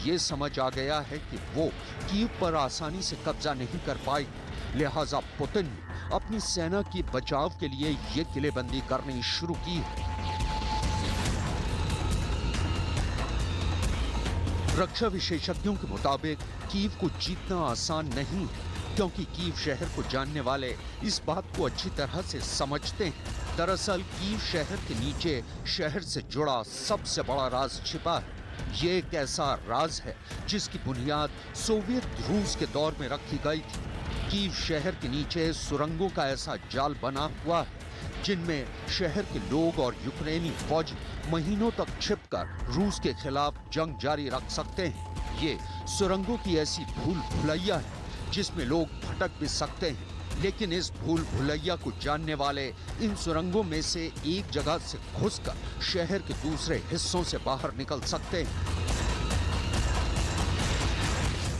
ये समझ आ गया है कि वो कीव पर आसानी से कब्जा नहीं कर पाएगी। लिहाजा पुतिन ने अपनी सेना की बचाव के लिए ये किलेबंदी करनी शुरू की है। रक्षा विशेषज्ञों के मुताबिक कीव को जीतना आसान नहीं है, क्योंकि कीव शहर को जानने वाले इस बात को अच्छी तरह से समझते हैं। दरअसल कीव शहर के नीचे शहर से जुड़ा सबसे बड़ा राज छिपा है। ये एक ऐसा राज है जिसकी बुनियाद सोवियत रूस के दौर में रखी गई थी। कीव शहर के नीचे सुरंगों का ऐसा जाल बना हुआ है जिनमें शहर के लोग और यूक्रेनी फौजी महीनों तक छिपकर रूस के खिलाफ जंग जारी रख सकते हैं। ये सुरंगों की ऐसी भूल भुलैया है जिसमें लोग भटक भी सकते हैं, लेकिन इस भूल भुलैया को जानने वाले इन सुरंगों में से एक जगह से घुसकर शहर के दूसरे हिस्सों से बाहर निकल सकते हैं।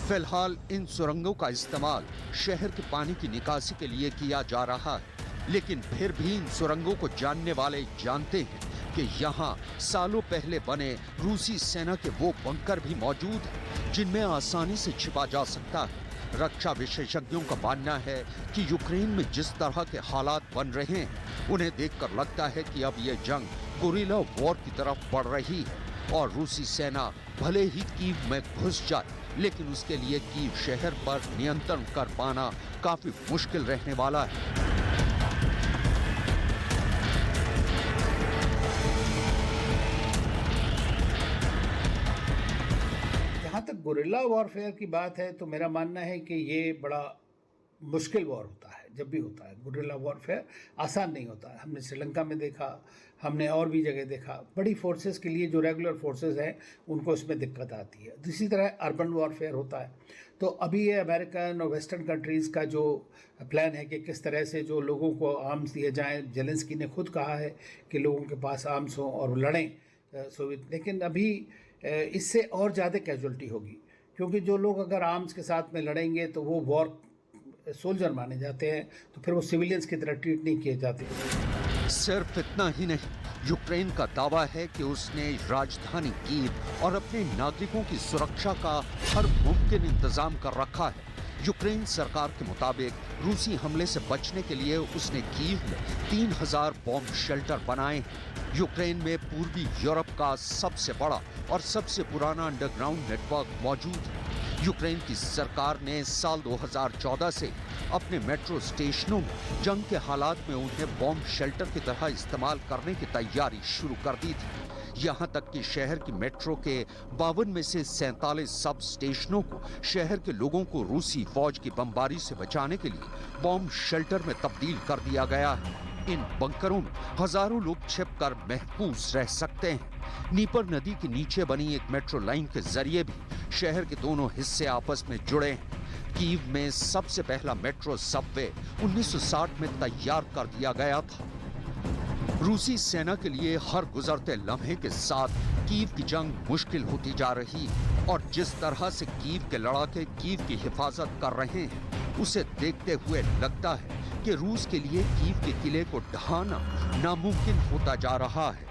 फिलहाल इन सुरंगों का इस्तेमाल शहर के पानी की निकासी के लिए किया जा रहा है, लेकिन फिर भी इन सुरंगों को जानने वाले जानते हैं कि यहाँ सालों पहले बने रूसी सेना के वो बंकर भी मौजूद हैं जिनमें आसानी से छिपा जा सकता है। रक्षा विशेषज्ञों का मानना है कि यूक्रेन में जिस तरह के हालात बन रहे हैं, उन्हें देखकर लगता है कि अब ये जंग गुरिल्ला वॉर की तरफ बढ़ रही है और रूसी सेना भले ही कीव में घुस जाए, लेकिन उसके लिए कीव शहर पर नियंत्रण कर पाना काफी मुश्किल रहने वाला है। जहाँ तक गुरिल्ला वॉरफेयर की बात है तो मेरा मानना है कि ये बड़ा मुश्किल वॉर होता है। जब भी होता है गुरिल्ला वॉरफेयर आसान नहीं होता है। हमने श्रीलंका में देखा, हमने और भी जगह देखा। बड़ी फोर्सेस के लिए जो रेगुलर फोर्सेस हैं उनको इसमें दिक्कत आती है। इसी तरह अर्बन वॉरफेयर होता है। तो अभी ये अमेरिकन और वेस्टर्न कंट्रीज़ का जो प्लान है कि किस तरह से जो लोगों को आर्म्स दिए जाएँ, जेलेंस्की ने खुद कहा है कि लोगों के पास आर्म्स हों और लड़ें सोवियत। लेकिन अभी इससे और ज़्यादा कैजुअल्टी होगी, क्योंकि जो लोग अगर आर्म्स के साथ में लड़ेंगे तो वो वॉर सोल्जर माने जाते हैं, तो फिर वो सिविलियंस की तरह ट्रीट नहीं किए जाते। सिर्फ इतना ही नहीं, यूक्रेन का दावा है कि उसने राजधानी कीव और अपने नागरिकों की सुरक्षा का हर मुमकिन इंतजाम कर रखा है। यूक्रेन सरकार के मुताबिक रूसी हमले से बचने के लिए उसने कीव में 3000 बॉम्ब शेल्टर बनाए हैं। यूक्रेन में पूर्वी यूरोप का सबसे बड़ा और सबसे पुराना अंडरग्राउंड नेटवर्क मौजूद है। यूक्रेन की सरकार ने साल 2014 से अपने मेट्रो स्टेशनों में जंग के हालात में उन्हें बॉम्ब शेल्टर की तरह इस्तेमाल करने की तैयारी शुरू कर दी थी। यहाँ तक कि शहर की मेट्रो के 52 में से 47 सब स्टेशनों को शहर के लोगों को रूसी फौज की बमबारी से बचाने के लिए बॉम्ब शेल्टर में तब्दील कर दिया गया है। इन बंकरों में हजारों लोग छिपकर महफूज रह सकते हैं। नीपर नदी के नीचे बनी एक मेट्रो लाइन के जरिए भी शहर के दोनों हिस्से आपस में जुड़े हैं। कीव में सबसे पहला मेट्रो सबवे 1960 में तैयार कर दिया गया था। रूसी सेना के लिए हर गुजरते लम्हे के साथ कीव की जंग मुश्किल होती जा रही है और जिस तरह से कीव के लड़ाके कीव की हिफाजत कर रहे हैं, उसे देखते हुए लगता है कि रूस के लिए कीव के किले को ढहाना नामुमकिन होता जा रहा है।